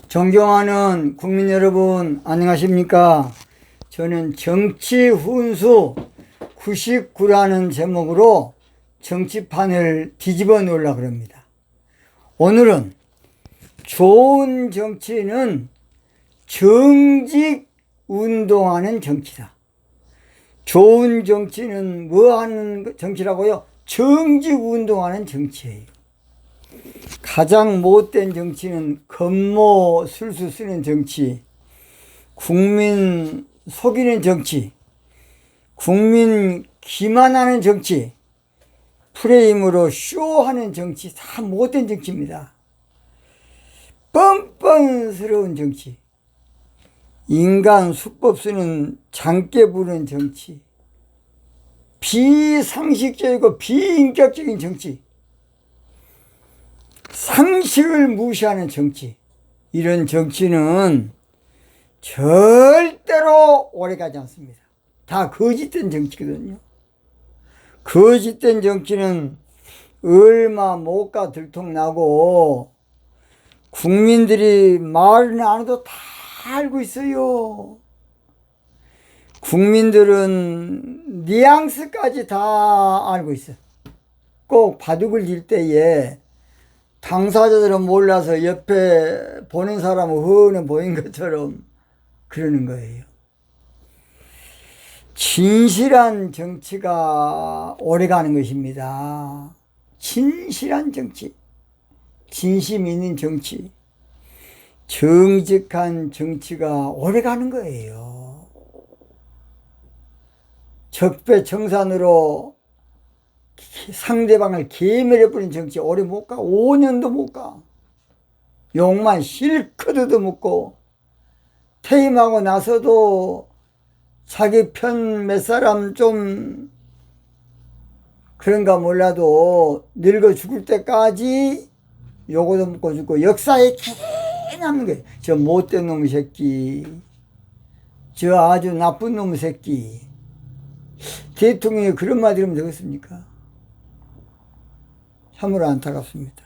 존경하는 국민 여러분, 안녕하십니까? 저는 정치 훈수 99라는 제목으로 정치판을 뒤집어 놓으려고 합니다. 오늘은 좋은 정치는 정직 운동하는 정치다. 좋은 정치는 뭐 하는 정치라고요? 정직 운동하는 정치예요. 가장 못된 정치는 겉모 술수 쓰는 정치, 국민 속이는 정치, 국민 기만하는 정치, 프레임으로 쇼하는 정치, 다 못된 정치입니다. 뻔뻔스러운 정치, 인간 수법 쓰는 장깨 부르는 정치, 비상식적이고 비인격적인 정치, 상식을 무시하는 정치, 이런 정치는 절대로 오래가지 않습니다. 다 거짓된 정치거든요. 거짓된 정치는 얼마 못 가 들통나고 국민들이 말은 안 해도 다 알고 있어요. 국민들은 뉘앙스까지 다 알고 있어요. 꼭 바둑을 질 때에 당사자들은 몰라서 옆에 보는 사람은 훤히 보인 것처럼 그러는 거예요. 진실한 정치가 오래가는 것입니다. 진실한 정치, 진심 있는 정치, 정직한 정치가 오래가는 거예요. 적폐청산으로 상대방을 개멸해버린 정치 오래 못 가. 5년도 못 가. 욕만 실컷 얻어먹고 퇴임하고 나서도 자기 편 몇 사람 좀 그런가 몰라도 늙어 죽을 때까지 욕 얻어먹고 죽고 역사에 개 남는 거예요. 저 못된 놈 새끼, 저 아주 나쁜 놈 새끼. 대통령이 그런 말 들으면 되겠습니까? 참으로 안타깝습니다.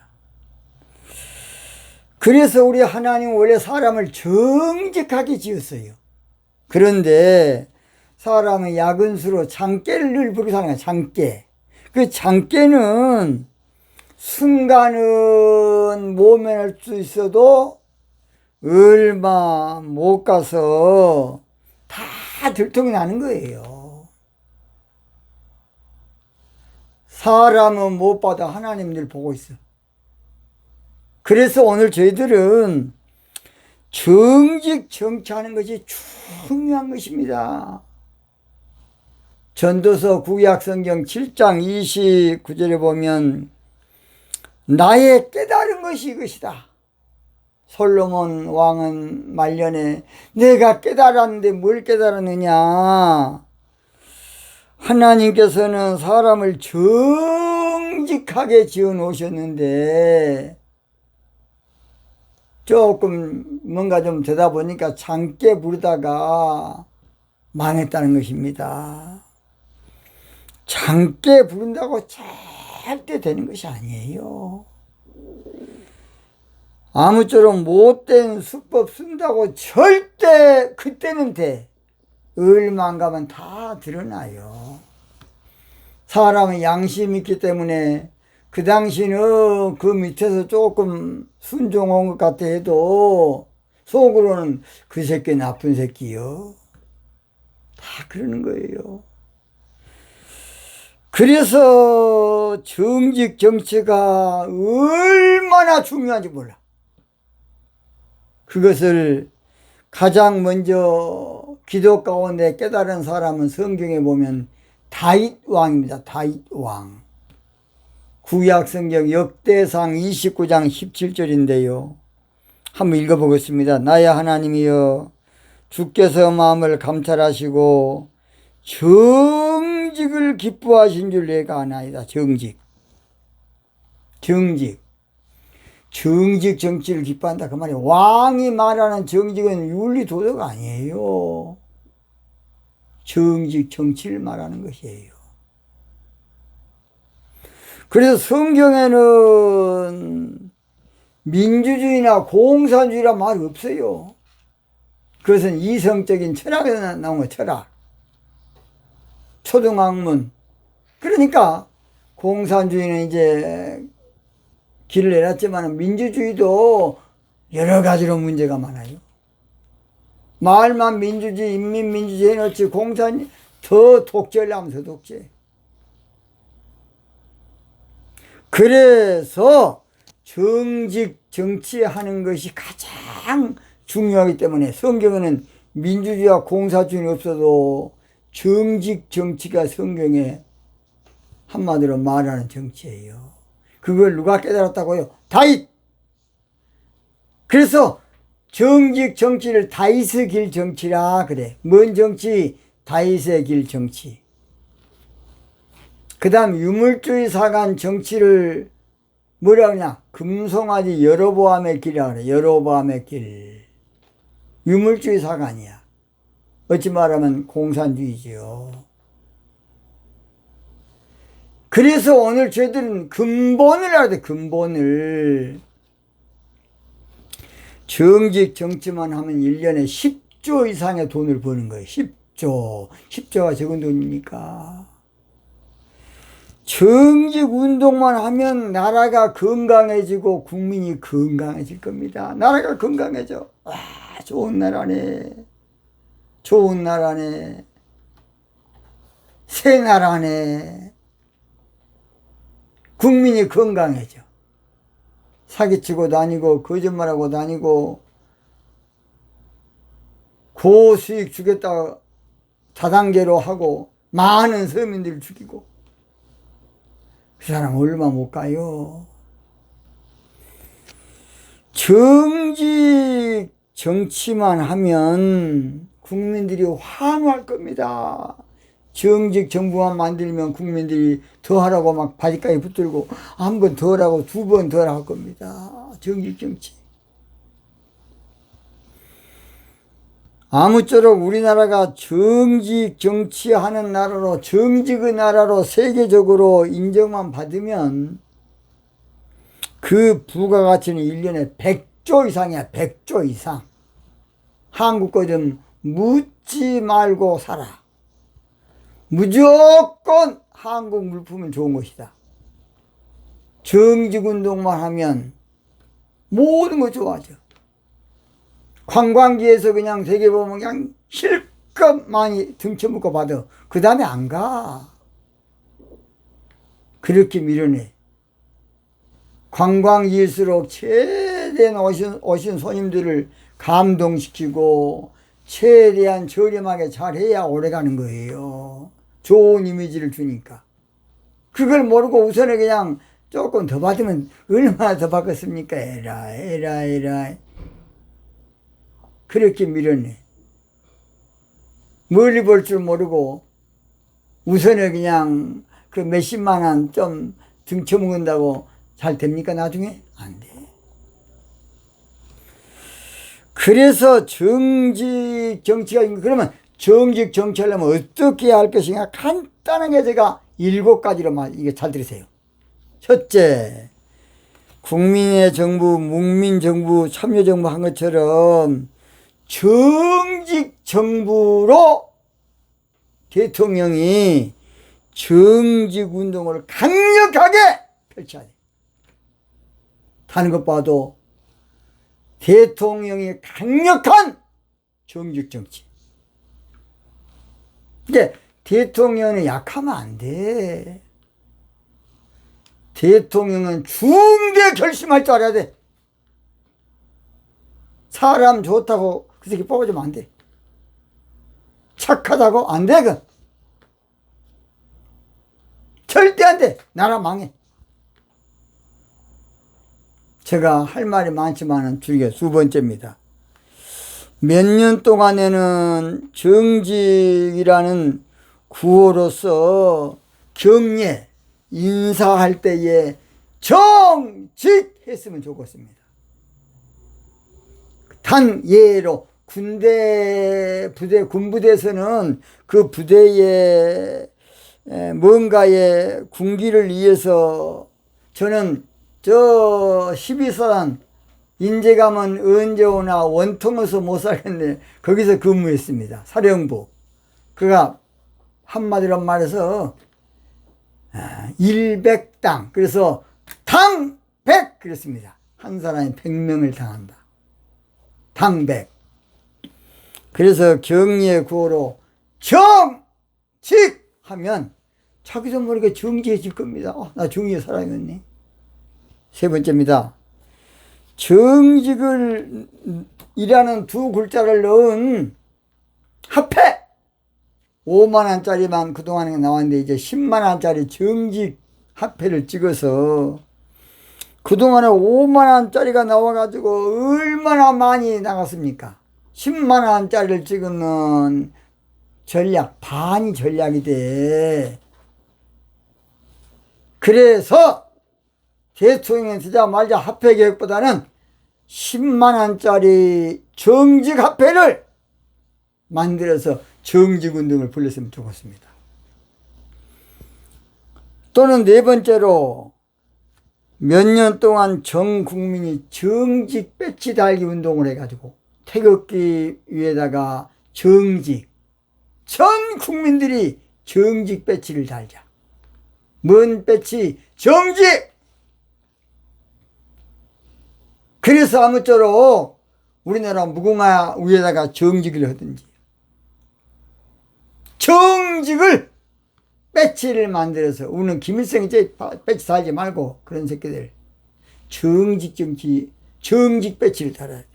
그래서 우리 하나님은 원래 사람을 정직하게 지었어요. 그런데 사람은 야근수로 장깨를 부리고 사는 거야. 장깨. 그 장깨는 순간은 모면할 수 있어도 얼마 못 가서 다 들통이 나는 거예요. 사람은 못 봐도 하나님 늘 보고 있어. 그래서 오늘 저희들은 정직 정치하는 것이 중요한 것입니다. 전도서 구약성경 7장 29절에 보면 나의 깨달은 것이 이것이다. 솔로몬 왕은 말년에 내가 깨달았는데 뭘 깨달았느냐. 하나님께서는 사람을 정직하게 지어 놓으셨는데 조금 뭔가 좀 되다 보니까 장깨 부르다가 망했다는 것입니다. 장깨 부른다고 절대 되는 것이 아니에요. 아무쪼록 못된 수법 쓴다고 절대 그때는 돼. 얼마 안 가면 다 드러나요. 사람은 양심이 있기 때문에 그 당시는 그 밑에서 조금 순종한 것 같아 해도 속으로는 그 새끼 나쁜 새끼요. 다 그러는 거예요. 그래서 정직 정치가 얼마나 중요한지 몰라. 그것을 가장 먼저 기도 가운데 깨달은 사람은 성경에 보면 다윗 왕입니다. 다윗 왕. 구약 성경 역대상 29장 17절인데요. 한번 읽어보겠습니다. 나의 하나님이여 주께서 마음을 감찰하시고 정직을 기뻐하신 줄 내가 아나이다. 정직 정치를 기뻐한다 그 말이에요. 왕이 말하는 정직은 윤리 도덕 아니에요. 정직 정치를 말하는 것이에요. 그래서 성경에는 민주주의나 공산주의란 말이 없어요. 그것은 이성적인 철학에서 나온 거, 철학. 초등학문. 그러니까 공산주의는 이제 길을 내놨지만 민주주의도 여러 가지로 문제가 많아요. 말만 민주주의, 인민민주주의 해놓지 공산 더 독재하려면 더 독재. 그래서 정직 정치하는 것이 가장 중요하기 때문에 성경에는 민주주의와 공산주의는 없어도 정직 정치가 성경에 한마디로 말하는 정치예요. 그걸 누가 깨달았다고요? 다윗! 그래서 정직 정치를 다윗의 길 정치라 그래. 뭔 정치? 다윗의 길 정치. 그 다음 유물주의 사관 정치를 뭐라 그러냐? 금송아지 여로보암의 길이라 그래. 여로보암의 길. 유물주의 사관이야. 어찌 말하면 공산주의지요. 그래서 오늘 저희들은 근본을 알아야 돼. 근본을. 정직 정치만 하면 1년에 10조 이상의 돈을 버는 거예요. 10조. 10조가 적은 돈입니까? 정직 운동만 하면 나라가 건강해지고 국민이 건강해질 겁니다. 나라가 건강해져. 와, 좋은 나라네. 좋은 나라네. 새 나라네. 국민이 건강해져. 사기치고 다니고 거짓말하고 다니고 고수익 주겠다 다단계로 하고 많은 서민들을 죽이고 그 사람 얼마 못 가요. 정직 정치만 하면 국민들이 환호할 겁니다. 정직 정부만 만들면 국민들이 더 하라고 막 바지까지 붙들고 한 번 더 하라고 두 번 더 하라고 할 겁니다. 정직 정치. 아무쪼록 우리나라가 정직 정치하는 나라로 정직의 나라로 세계적으로 인정만 받으면 그 부가가치는 1년에 100조 이상이야. 100조 이상. 한국 거 좀 묻지 말고 살아. 무조건 한국 물품은 좋은 것이다. 정직운동만 하면 모든 거 좋아져. 관광지에서 그냥 세계 보면 그냥 실컷 많이 등쳐먹고 받아. 그 다음에 안 가. 그렇게 밀어내. 관광지일수록 최대한 오신 손님들을 감동시키고 최대한 저렴하게 잘해야 오래가는 거예요. 좋은 이미지를 주니까. 그걸 모르고 우선에 그냥 조금 더 받으면 얼마나 더 받겠습니까? 에라. 그렇게 밀어내. 멀리 볼 줄 모르고 우선에 그냥 그 몇십만 원 좀 등쳐먹는다고 잘 됩니까? 나중에? 안 돼. 그래서 정직 정치가 그러면 정직 정치하려면 어떻게 해야 할 것인가? 간단하게 제가 7가지로만 이게 잘 들으세요. 첫째, 국민의 정부, 국민정부, 참여정부 한 것처럼 정직 정부로 대통령이 정직 운동을 강력하게 펼쳐야 돼. 하는 것 봐도 대통령이 강력한 정직 정치. 근데 대통령은 약하면 안 돼. 대통령은 중대 결심할 줄 알아야 돼. 사람 좋다고 그 새끼 뽑아주면 안 돼. 착하다고 안 돼. 그 절대 안 돼. 나라 망해. 제가 할 말이 많지만은 줄여 두 번째입니다. 몇 년 동안에는 정직이라는 구호로서 경례, 인사할 때에 정직했으면 좋겠습니다. 단 예로 군부대에서는 그 부대의 뭔가의 군기를 위해서 저는 저 12사단 인재감은 언제 오나 원통해서 못 살겠네. 거기서 근무했습니다. 사령부. 그가 한마디로 말해서 일백당. 그래서 당 100 그랬습니다. 한 사람이 100명을 당한다. 당 100. 그래서 경리의 구호로 정직 하면 자기도 모르게 정직해질 겁니다. 나 정직의 사람이었네. 세 번째입니다. 정직을 이라는 두 글자를 넣은 화폐 5만원짜리만 그동안에 나왔는데 이제 10만원짜리 정직 화폐를 찍어서 그동안에 5만원짜리가 나와가지고 얼마나 많이 나갔습니까? 10만원짜리를 찍으면 전략 반이 전략이 돼. 그래서 대통령이 되자마자 화폐 개혁보다는 10만원짜리 정직 화폐를 만들어서 정직운동을 불렀으면 좋겠습니다. 또는 네 번째로 몇 년 동안 전 국민이 정직 배지 달기 운동을 해가지고 태극기 위에다가 정직, 전 국민들이 정직 배지를 달자. 뭔 배지? 정직! 그래서 아무쪼록 우리나라 무궁화 위에다가 정직을 하든지 정직을 배지를 만들어서 우리는 김일성이 이제 배지 달지 말고 그런 새끼들 정직 정치 정직 배지를 달아야 돼.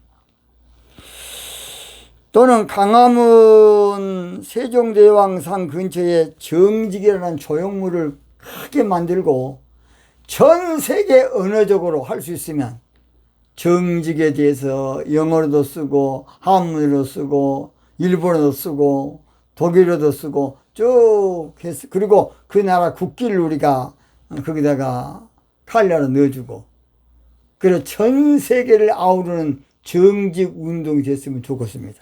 또는 광화문 세종대왕상 근처에 정직이라는 조형물을 크게 만들고 전 세계 언어적으로 할 수 있으면 정직에 대해서 영어로도 쓰고 한문으로 쓰고 일본어도 쓰고 독일어도 쓰고 쭉 했어. 그리고 그 나라 국기를 우리가 거기다가 칼라로 넣어주고 그래 전 세계를 아우르는 정직 운동이 됐으면 좋겠습니다.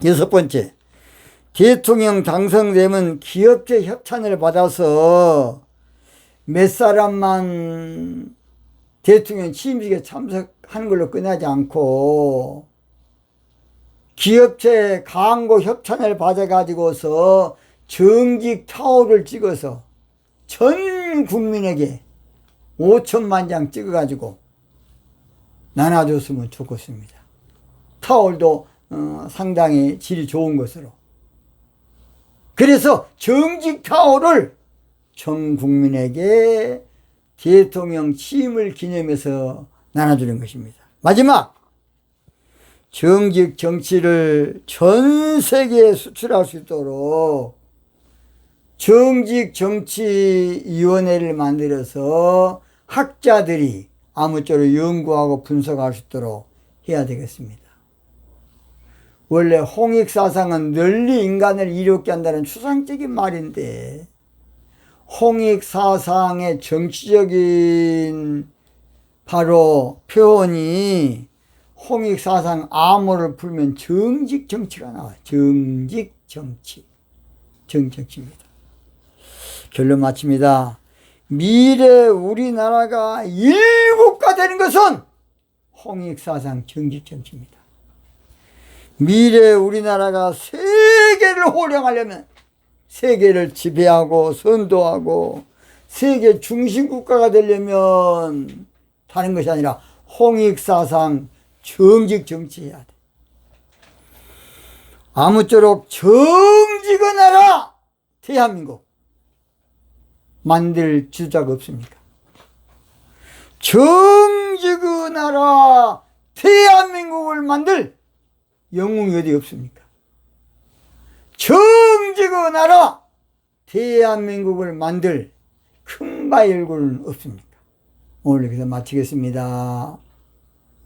여섯 번째, 대통령 당선되면 기업체 협찬을 받아서 몇 사람만 대통령 취임식에 참석하는 걸로 끝나지 않고 기업체 광고 협찬을 받아가지고서 정직 타올을 찍어서 전 국민에게 5천만 장 찍어가지고 나눠줬으면 좋겠습니다. 타올도 상당히 질이 좋은 것으로. 그래서 정직 타올을 전 국민에게 대통령 취임을 기념해서 나눠주는 것입니다. 마지막, 정직 정치를 전 세계에 수출할 수 있도록 정직 정치위원회를 만들어서 학자들이 아무쪼록 연구하고 분석할 수 있도록 해야 되겠습니다. 원래 홍익사상은 널리 인간을 이롭게 한다는 추상적인 말인데 홍익사상의 정치적인 바로 표현이 홍익사상 암호를 풀면 정직정치가 나와요. 정직정치. 정직정치입니다. 결론 마칩니다. 미래 우리나라가 일국가 되는 것은 홍익사상 정직정치입니다. 미래 우리나라가 세계를 호령하려면 세계를 지배하고 선도하고 세계 중심국가가 되려면 다른 것이 아니라 홍익사상 정직정치해야 돼. 아무쪼록 정직의 나라 대한민국 만들 주자가 없습니까? 정직의 나라 대한민국을 만들 영웅이 어디 없습니까? 정직의 나라 대한민국을 만들 큰바위 얼굴은 없습니까? 오늘 여기서 마치겠습니다.